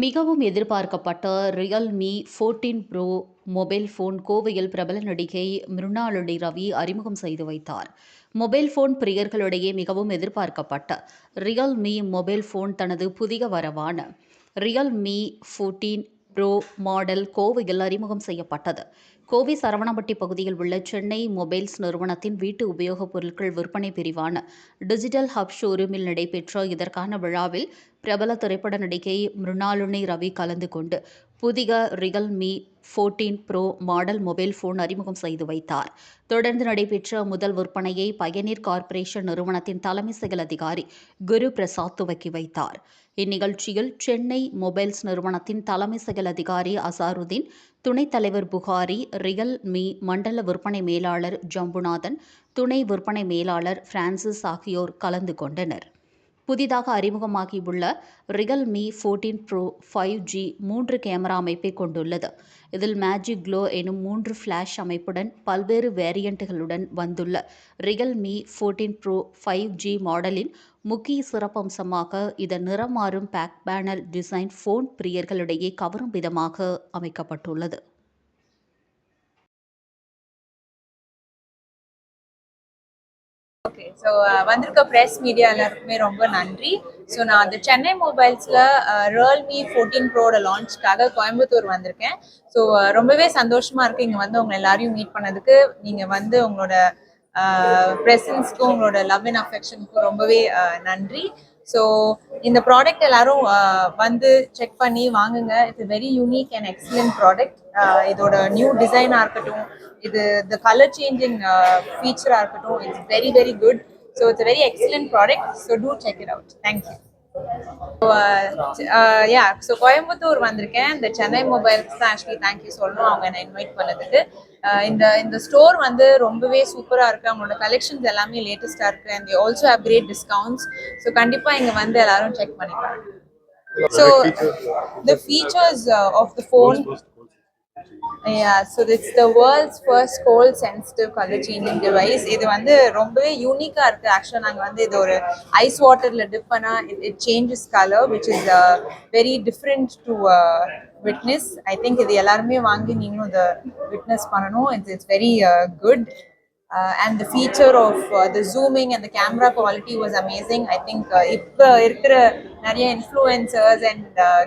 மிகவும் எதிர்பார்க்கப்பட்ட Realme 14 bro mobile phone கோவையில் பிரபல நடிகை மிருணாளினி ரவி அறிமுகம் செய்து வைத்தார். மொபைல் ஃபோன் பிரியர்களிடையே மிகவும் எதிர்பார்க்கப்பட்ட ரியல்மி மொபைல் ஃபோன் தனது புதிய வரவான ரியல்மி 14 ப்ரோ மாடல் கோவையில் அறிமுகம் செய்யப்பட்டது. கோவை சரவணம்பட்டி பகுதியில் உள்ள சென்னை மொபைல்ஸ் நிறுவனத்தின் வீட்டு உபயோகப் பொருட்கள் விற்பனை பிரிவான டிஜிட்டல் ஹப் ஷோரூமில் நடைபெற்ற இதற்கான விழாவில் பிரபல திரைப்பட நடிகை மிருணாளினி ரவி கலந்து கொண்டு புதிய Realme 14 bro model mobile phone அறிமுகம் செய்து வைத்தார். தொடர்ந்து நடைபெற்ற முதல் விற்பனையை பயனீர் கார்ப்பரேஷன் நிறுவனத்தின் தலைமை செயல் அதிகாரி குரு பிரசாத் துவக்கி வைத்தார். இந்நிகழ்ச்சியில் சென்னை மொபைல்ஸ் நிறுவனத்தின் தலைமை செயல் அதிகாரி அசாருதீன், துணைத் தலைவர் புகாரி, ரியல்மி மண்டல விற்பனை மேலாளர் ஜம்புநாதன், துணை விற்பனை மேலாளர் பிரான்சிஸ் ஆகியோர் கலந்து கொண்டனர். புதிதாக அறிமுகமாகியுள்ள ரியல்மி 14 ப்ரோ 5G 3 கேமரா அமைப்பை கொண்டுள்ளது. இதில் மேஜிக் க்ளோ எனும் 3 ஃபிளாஷ் அமைப்புடன் பல்வேறு வேரியண்ட்டுகளுடன் வந்துள்ள ரியல்மி 14 ப்ரோ 5G மாடலின் முக்கிய சிறப்பம்சமாக இதன் நிறம் மாறும் பேக் பேனல் டிசைன் ஃபோன் பிரியர்களிடையே கவரும் விதமாக அமைக்கப்பட்டுள்ளது. ஓகே, ஸோ வந்திருக்க ப்ரெஸ் மீடியா எல்லாருக்குமே ரொம்ப நன்றி. ஸோ நான் அந்த சென்னை மொபைல்ஸில் ரியல்மி 14 ப்ரோட லான்ச்க்காக கோயம்புத்தூர் வந்திருக்கேன். ஸோ ரொம்பவே சந்தோஷமாக இருக்குது இங்கே வந்து உங்களை எல்லாரையும் மீட் பண்ணதுக்கு. நீங்கள் வந்து உங்களோட ப்ரெசன்ஸ்க்கும் உங்களோட லவ் அண்ட் அஃபெக்ஷனுக்கும் ரொம்பவே நன்றி. ஸோ இந்த ப்ராடக்ட் எல்லாரும் வந்து செக் பண்ணி வாங்குங்க. It's very unique and excellent product. இதோட நியூ டிசைனாக இருக்கட்டும், இது the color changing feature இருக்கட்டும், it's very very good. So it's a very excellent product. So do check it out. Thank you. So Coimbatore வந்திருக்கேன். இந்த சென்னை மொபைல்ஸ் தான் ஆக்சுவலி தேங்க்யூ சொல்லணும் அவங்க என்னை இன்வைட் பண்ணதுக்கு. இந்த ஸ்டோர் வந்து ரொம்பவே சூப்பராக இருக்குது. அவங்களோட கலெக்ஷன்ஸ் எல்லாமே லேட்டஸ்டாக இருக்குது. And they also have great discounts. So கண்டிப்பாக இங்கே வந்து எல்லாரும் செக் பண்ணிப்பாங்க. So the features of the phone. Yeah, so it's the world's first cold sensitive color changing device. இது வந்து ரொம்பவே யூனிக்கா இருக்கு. ஆக்சுவலா நாங்க வந்து இது ஒரு ஐஸ் வாட்டர்ல டிப் பண்ணா it changes color, which is very different to witness. I think இது எல்லாருமே வாங்கி நீங்களும் இதை witness பண்ணணும். It's very good. And the feature of the zooming and the camera quality was amazing. I think இப்போ இருக்கிற நிறைய influencers and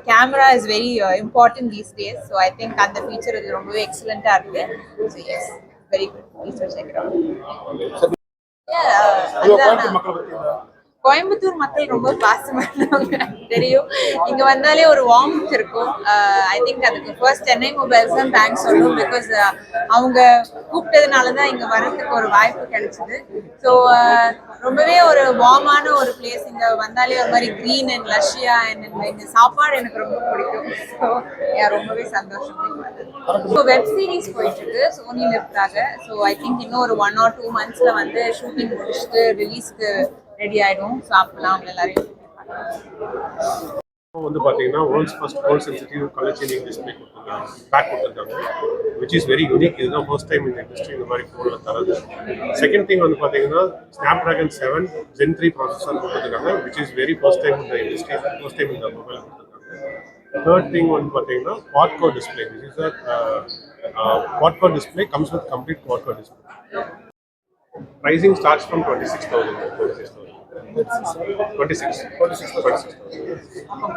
camera is very important these days. So I think அந்த feature இது ரொம்பவே எக்ஸலண்டா இருக்கு. So yes, very good. Please check it out. Coimbatore மக்கள் ரொம்ப பாசமானவங்க தெரியும். இங்க வந்தாலே ஒரு வார்ம்த் இருக்கும். ஐ திங்க் அதுக்கு ஃபர்ஸ்ட் சென்னை மொபைல்ஸ் தான் தேங்க்ஸ் சொல்லணும். பிகாஸ் அவங்க கூப்பிட்டதுனால தான் இங்க வரதுக்கு ஒரு வாய்ப்பு கிடைச்சிது. ஸோ ரொம்பவே ஒரு வார்மான ஒரு பிளேஸ். இங்க வந்தாலே ஒரு மாதிரி க்ரீன் அண்ட் லஷ்யா அண்ட் இந்த சாப்பாடு எனக்கு ரொம்ப பிடிக்கும். ஸோ ரொம்பவே சந்தோஷம். ஸோ வெப் சீரிஸ் போயிட்டு இருக்கு சோனி லிவ்க்காக. ஸோ ஐ திங்க் இன்னும் ஒரு 1 or 2 monthsல வந்து ஷூட்டிங் முடிச்சுட்டு ரிலீஸ்க்கு ரெடி ஆயிடும். சாப்பிடலாம் எல்லாரையும். வந்து பாத்தீங்கன்னா world's first cold sensitive colour changing display கொடுத்துருக்காங்க, பேக் கொடுத்துருக்காங்க, விச் இஸ் வெரி யூனிக். இதுதான் ஃபர்ஸ்ட் டைம் இந்த இண்டஸ்ட்ரி இந்த மாதிரி ஃபோனில் தரது. செகண்ட் திங் வந்து பார்த்தீங்கன்னா ஸ்னாப்ட்ராகன் 7 Gen 3 ப்ராசஸர் கொடுத்துருக்காங்க, which is very first time இந்த இண்டஸ்ட்ரி, ஃபர்ஸ்ட் டைம் இந்த மொபைல் கொடுத்துருக்காங்க. தேர்ட் திங் வந்து பார்த்தீங்கன்னா quad-core display, which is quad-core display comes with complete quad-core display. Pricing starts from 26,000. 26,000. 26,000.